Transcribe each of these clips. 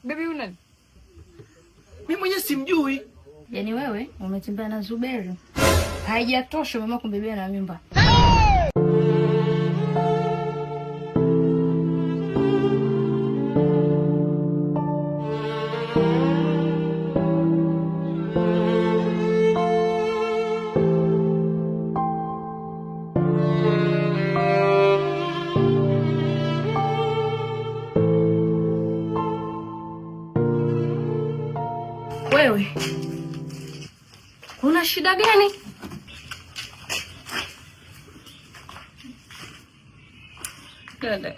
Baby una nani? Mimi mwenyewe simjui. Yaani wewe umetembea na Zuberi. Haijatosha mama kumbebea na mimba. Wewe una shida gani? Dada,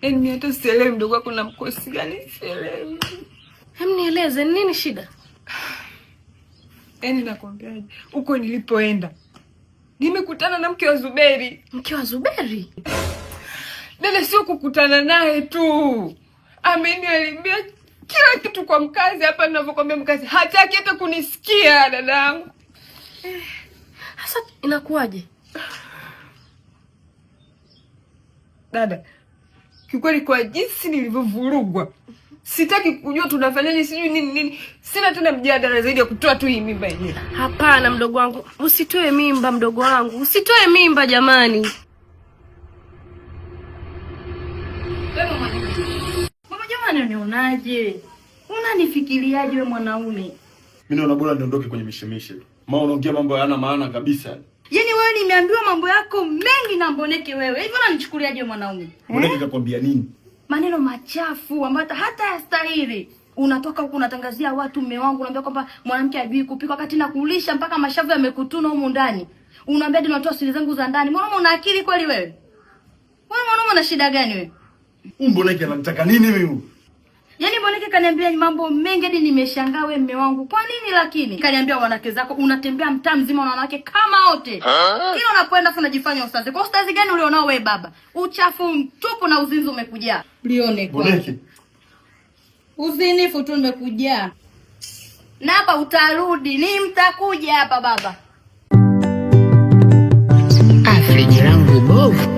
mimi hata sielewi mdogo wako na mkosi gani, sielewi. Nieleze nini shida? Nakwambiaje, huko nilipoenda nimekutana na mke wa Zuberi. Mke wa Zuberi? Dada, sio kukutana naye tu, ameniambia kila kitu kwa mkazi. Hapa ninavyokuambia mkazi hataki hata kunisikia dadangu. Sasa inakuwaje? Dada, kikweli kwa jinsi nilivyovurugwa, sitaki kujua tunafanyaje, sijui nini. Sina tena mjadala zaidi ya kutoa tu hii mimba yenyewe. Hapana mdogo wangu, usitoe mimba mdogo wangu. Usitoe mimba jamani. Mama jamani, unionaje? Unanifikiriaje wewe mwanaume? Mimi naona bora niondoke kwenye mishemishe. Mama unaongea mambo hayana maana kabisa. Yaani wewe nimeambiwa mambo yako mengi na Mboneke wewe. Hivi unanichukuliaje mwanaume? Mboneke kakwambia nini? Maneno machafu ambayo hata yastahili. Unatoka huku unatangazia watu mume wangu, unaambia kwamba mwanamke hajui kupika wakati nakulisha mpaka mashavu yamekutuna huko ndani. Unaambia ndio natoa siri zangu za ndani. Mwanaume una akili kweli wewe? Wewe mwanaume una shida gani wewe? Mboneke anataka nini mimi? Yaani Mboneke kaniambia mambo mengi hadi nimeshangaa wewe mume wangu. Kwa nini lakini? Kaniambia wanawake zako unatembea mtaa mzima na wanawake kama wote. Kila unapoenda afu unajifanya ustazi. Kwa ustazi gani ulionao wewe baba? Uchafu mtupu na uzinzi umekujaa. Lione kwa. Mboneke. Uzinifu tu umekujaa. Na hapa utarudi, ni mtakuja hapa baba. Friji langu bovu.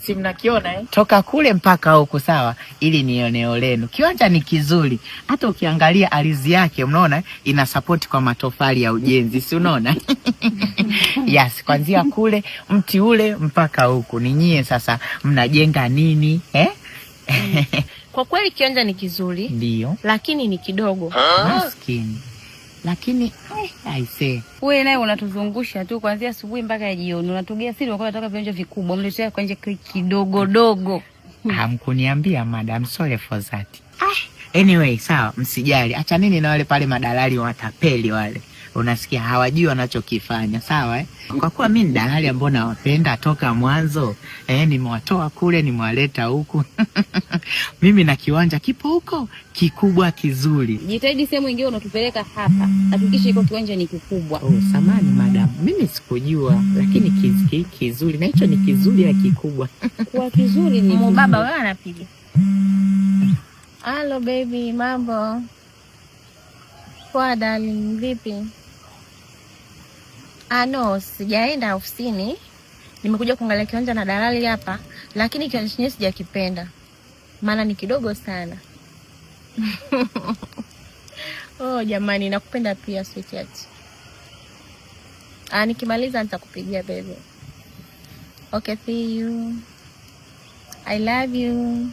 Si mnakiona toka kule mpaka huku sawa, ili ni eneo lenu. Kiwanja ni kizuri. Hata ukiangalia ardhi yake unaona ina support kwa matofali ya ujenzi, si unaona? Yes, kuanzia kule mti ule mpaka huku. Ni nyie sasa mnajenga nini? Kwa kweli kiwanja ni kizuri. Ndio. Lakini ni kidogo. Maskini. Lakini aisee, wewe naye unatuzungusha tu kuanzia asubuhi mpaka jioni. Unatugea siri wako nataka viwanja vikubwa. Mletea kwa nje kidogo dogo. Hamkuniambia madam, sorry for that. Anyway, sawa, msijali. Acha nini na wale pale madalali watapeli wale. Unasikia hawajui wanachokifanya, sawa Kwa kuwa mimi ni dalali ambao nawapenda toka mwanzo, nimewatoa kule nimewaleta huku. Mimi na kiwanja kipo huko kikubwa kizuri. Jitahidi sehemu nyingine unatupeleka hapa. Hakikisha iko kiwanja ni kikubwa. Samani madam, mimi sikujua, lakini kizuri na hicho ni kizuri ya kikubwa. Kwa kizuri ni baba wewe anapiga. Hello baby, mambo? Poa darling, vipi? No, sijaenda ofisini. Nimekuja kuangalia kiwanja na dalali hapa, lakini kiwanja chenyewe sijakipenda. Maana ni kidogo sana. Oh jamani, nakupenda pia sweetheart. Nikimaliza nitakupigia baby. Okay, see you. I love you.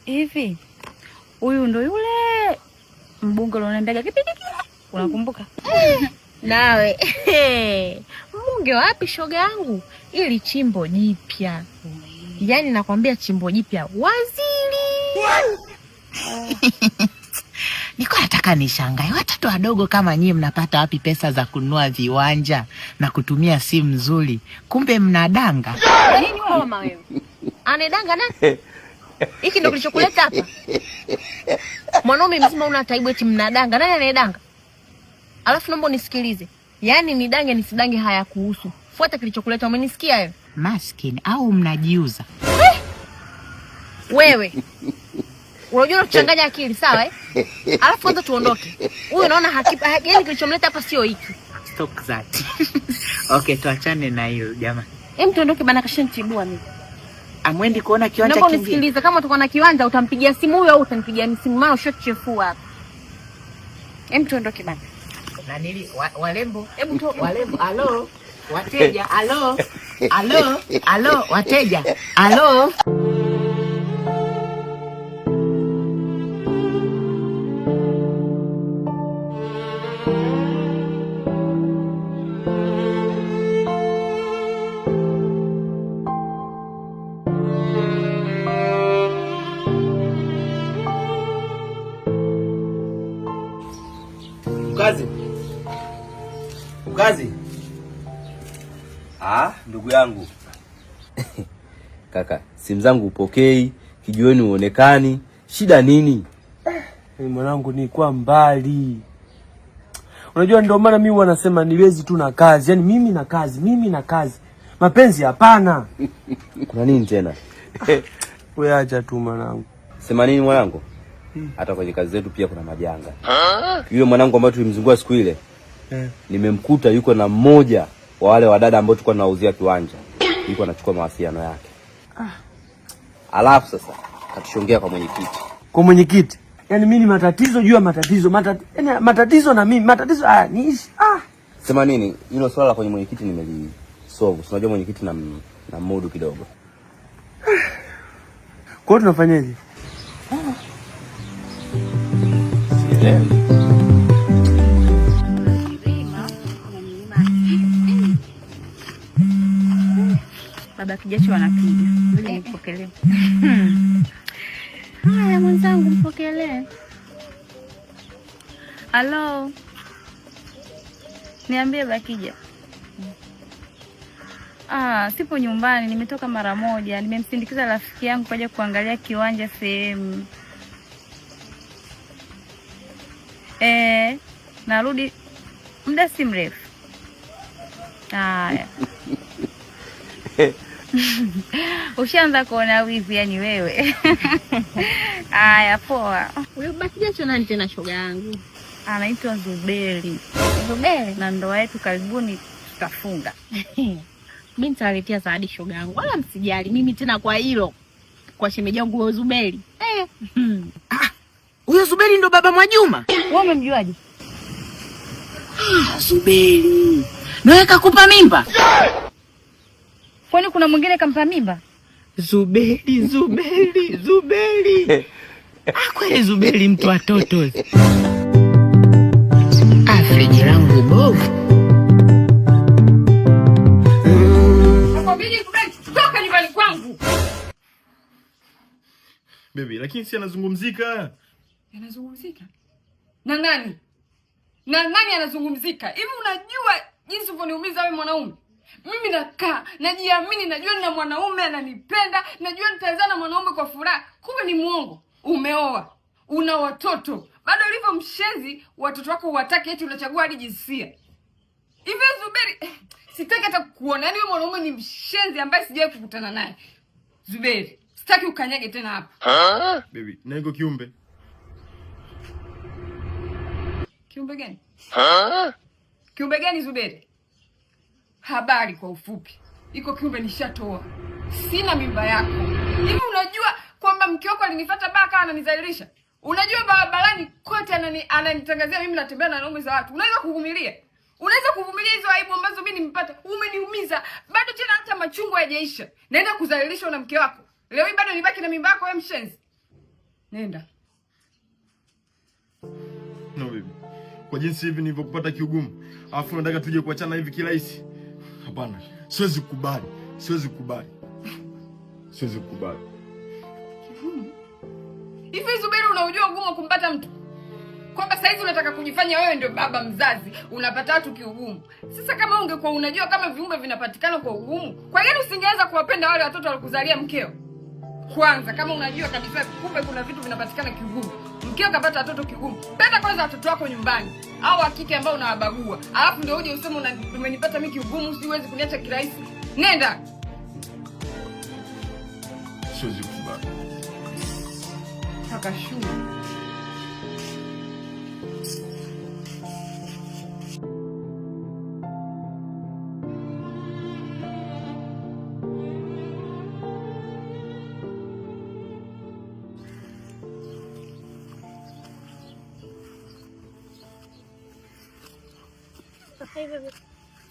Hivi huyu ndo yule mbunge unaendaga kipiki, unakumbuka? Nawe mbunge wapi shoga yangu? Ili chimbo jipya. Yaani nakwambia chimbo jipya waziri. Niko nataka nishangae watoto wadogo kama nyie mnapata wapi pesa za kununua viwanja na kutumia simu nzuri? Kumbe mnadanga. Nini mama wewe? Anedanga nani? Hiki ndo kilichokuleta hapa? Mwanaume mzima una taibu eti mnadanga. Nani anedanga? Alafu naomba unisikilize. Yaani nidange nisidange haya kuhusu. Fuata kilichokuleta, umenisikia wewe? Maskini au mnajiuza? Wewe. Unajua kuchanganya akili, sawa Alafu kwanza tuondoke. Huyu unaona yaani kilichomleta hapa sio hiki. talk that. Okay, tuachane na hiyo jamaa. Tuondoke bana, kashanitibua mimi. Amwendi kuona kiwanja kingine. Naomba unisikilize, kama tuko na kiwanja utampigia simu huyo au utanipigia simu, maana ushochefua hapa. Tuondoke bana. Na nili walembo, walembo, alo. Wateja, alo. Alo, wateja. Alo. Ukazi. Ndugu yangu. Kaka, simu zangu upokei, kijiweni uonekani. Shida nini? Mwanangu nilikuwa mbali. Unajua ndio maana mimi wanasema niwezi tu na kazi. Yaani mimi na kazi. Mapenzi hapana. Kuna nini tena? Wewe acha tu mwanangu. Sema nini mwanangu? Hata kwenye kazi zetu pia kuna majanga. Yule mwanangu ambaye tulimzungua siku ile, nimemkuta yuko na mmoja wa wale wadada ambao tulikuwa tunauzia kiwanja. Yuko anachukua mawasiliano yake. Alafu sasa katishongea kwa mwenyekiti. Kwa mwenyekiti? Yaani mimi ni matatizo juu ya matatizo. Yaani matatizo na mimi, matatizo niishi. Sema nini? Hilo swala la kwenye mwenyekiti nimelisolve. Unajua mwenyekiti na mudu kidogo. Kwa hiyo tunafanyaje? Baba Kijacho anakuja. Ngoja nipokelee. Haya mwenzangu, mpokelee. Halo. Niambie Bakija. Sipo nyumbani, nimetoka mara moja. Nimemsindikiza rafiki yangu kuja kuangalia kiwanja sehemu. Narudi muda si mrefu. Haya. Ushaanza kuona wivu yani wewe. Haya poa. Wewe Bakija nani tena shoga yangu? Anaitwa Zuberi. Zuberi na ndoa yetu karibuni tutafunga. Mimi nitaletea zawadi shoga yangu. Wala msijali mimi tena kwa hilo. Kwa shemeji yangu wa Zuberi. Huyo Zuberi ndo baba Mwajuma? Wewe umemjuaje? Zuberi. Nawe kakupa mimba? Kwani kuna mwingine kampa mimba? Zuberi. Kweli Zuberi mtu wa toto. Friji langu bovu. Toka nyumbani kwangu. Baby, lakini si anazungumzika. Yanazungumzika? Na nani? Na nani anazungumzika? Hivi unajua jinsi unavyoniumiza wewe mwanaume? Mimi nakaa, najiamini, najua nina mwanaume ananipenda, najua nitazaa na mwanaume kwa furaha. Kumbe ni muongo. Umeoa, una watoto. Bado ulivyo mshenzi, watoto wako huwataki eti unachagua hadi jinsia. Hivi Zuberi, sitaki hata kukuona. Yaani wewe mwanaume ni mshenzi ambaye sijawahi kukutana naye. Zuberi, sitaki ukanyage tena hapa. Baby, na iko kiumbe. Kiumbe gani? Kiumbe gani Zuberi? Habari kwa ufupi. Iko kiumbe nishatoa. Sina mimba yako. Hivi unajua kwamba mke wako alinifuata baka ananizalilisha? Unajua barabarani kote ananitangazia mimi natembea na wanaume za watu. Unaweza kuvumilia? Unaweza kuvumilia hizo aibu ambazo mimi nimepata? Umeniumiza. Bado tena hata machungu hayajaisha. Naenda kuzalilishwa na mke wako. Leo hii bado nibaki na mimba yako wewe mshenzi. Nenda. No baby. Kwa jinsi hivi nilivyopata kiugumu, alafu nataka tuje kuachana hivi kirahisi. Hapana, siwezi kukubali. Hivi Zuberi unajua ugumu kumpata mtu? Kwamba saizi unataka kujifanya wewe ndio baba mzazi, unapata watu kiugumu. Sasa kama ungekuwa unajua kama viumbe vinapatikana kwa ugumu, kwa nini usingeweza kuwapenda wale watoto walikuzalia mkeo? Kwanza kama unajua kabisa kumbe kuna vitu vinapatikana kiugumu. Mkeo kapata watoto kigumu. Penda kwanza watoto wako nyumbani au hakika ambao unawabagua. Alafu ndio uje useme umenipata mimi kiugumu, siwezi kuniacha kirahisi. Nenda. Siwezi kubali. Akashuka.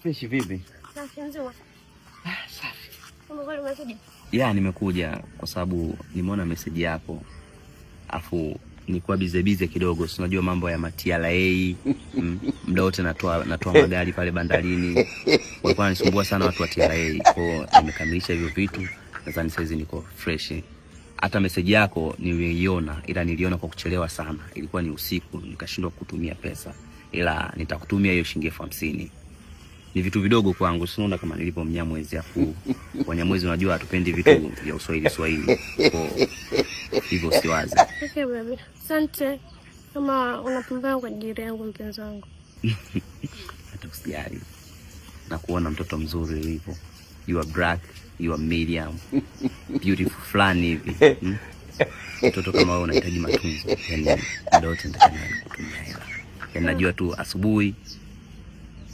Fresh vipi? Safi nzuri. Safi. Umekuja? Ya, nimekuja kwa sababu nimeona message yako. Afu nilikuwa bize kidogo, si unajua mambo ya TRA. Muda wote natoa magari pale bandarini. Walikuwa wanisumbua sana watu wa TRA. Kwa nimekamilisha hivyo vitu. Nadhani saizi niko fresh. Hata message yako niliiona, ila niliona kwa kuchelewa sana. Ilikuwa ni usiku, nikashindwa kutumia pesa. Ila nitakutumia hiyo shilingi 50. Ni vitu vidogo kwangu, siona kama nilipo Mnyamwezi. Afu Wanyamwezi unajua hatupendi vitu vya Swahili. Kwa hivyo usiwaze. Okay baby. Asante. Kama unapambana kwa ajili yangu mpenzi wangu. Hata usijali. Na kuona mtoto mzuri hivyo. You are black, you are medium. Beautiful flani hivi. Mtoto kama wewe unahitaji matunzo. Yaani ndio nitakuwa kutumia hela. Yaani najua tu asubuhi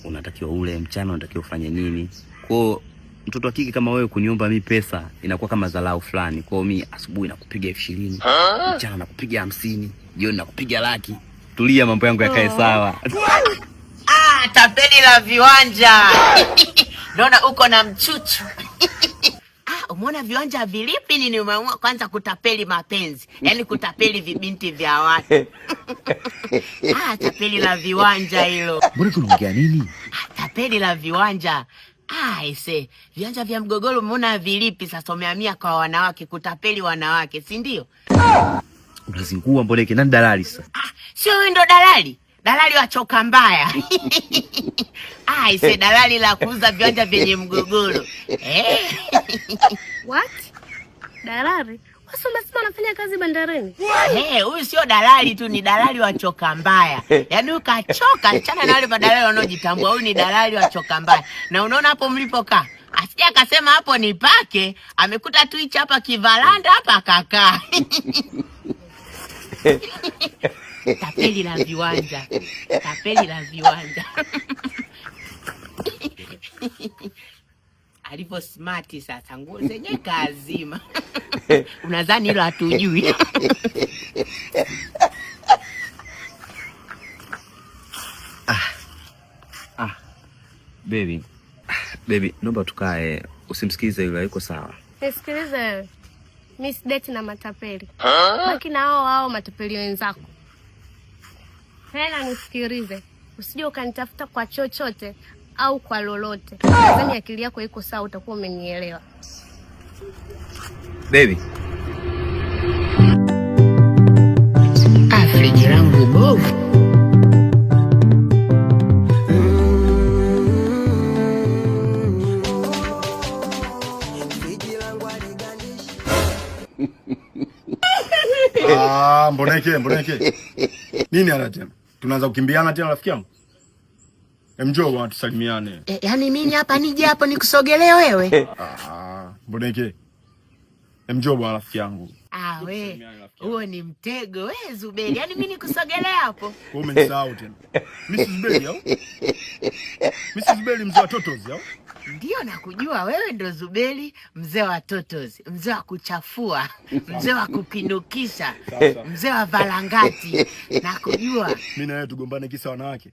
unatakiwa ule, mchana unatakiwa ufanye nini. Kwa mtoto wa kike kama wewe kuniomba mimi pesa inakuwa kama dharau fulani. Kwa mimi asubuhi nakupiga 20, mchana nakupiga 50, jioni nakupiga laki. Tulia, mambo yangu yakae sawa. Tapeli la viwanja. Naona uko na mchuchu. Umeona viwanja vilipi nini umeamua kwanza kutapeli mapenzi? Yaani kutapeli vibinti vya watu. Tapeli la viwanja hilo. Mbona tunaongea nini? Tapeli la viwanja. Ise, viwanja vya Mgogoro umeona vilipi sasa umehamia kwa wanawake, kutapeli wanawake, si ndio? Unazingua mboneke, nani dalali sasa? Sio wewe ndo dalali. Dalali wa choka mbaya. Ise, dalali la kuuza viwanja vyenye Mgogoro. What? Dalali? Wasa unasema unafanya kazi bandarini? Huyu sio dalali tu, ni dalali wa choka mbaya. Yaani ukachoka, achana na wale badalali wanaojitambua. Huyu ni dalali wa choka mbaya. Na unaona hapo mlipokaa? Asije akasema hapo ni pake, amekuta tu hichi hapa kivalanda hapa akakaa. Tapeli la viwanja. Tapeli la viwanja. Alipo smart sasa, nguo zenye kazima. Unadhani hilo hatujui? Baby, naomba tukae, usimsikize yule, yuko sawa. Nisikilize wewe. Mimi sideti na matapeli. Baki na hao matapeli wenzako. Hela nisikilize. Usije ukanitafuta kwa chochote au kwa lolote. Nadhani akili yako iko sawa, utakuwa umenielewa. Baby. Friji langu bovu. Mboneke. Nini ana tena? Tunaanza kukimbiana tena rafiki yangu? Njoo bwana tusalimiane. Yaani mimi hapa nije hapo nikusogelee wewe? Mboneke. Njoo bwana rafiki yangu. We, huo ni mtego wewe Zuberi. Yaani mimi nikusogelee hapo? Wewe umesahau tena. Mrs. Zuberi au? Mrs. Zuberi mzee wa Totozi au? Ndio nakujua wewe ndo Zuberi mzee wa Totozi, mzee wa kuchafua, mzee wa kupindukisha, mzee wa valangati. Nakujua. Mimi na wewe tugombane kisa wanawake.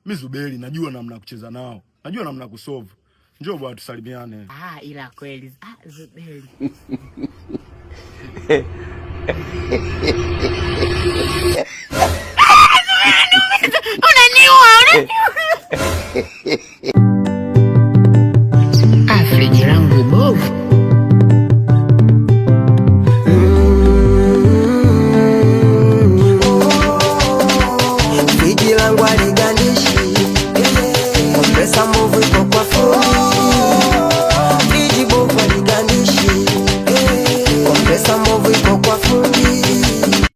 Mimi Zuberi najua namna kucheza nao. Najua namna kusolve. Njoo bwana tusalimiane. Ila kweli. Zuberi. Unaniua. Friji langu bovu. Friji langu aligandishi. Pesa mbovu iko kwa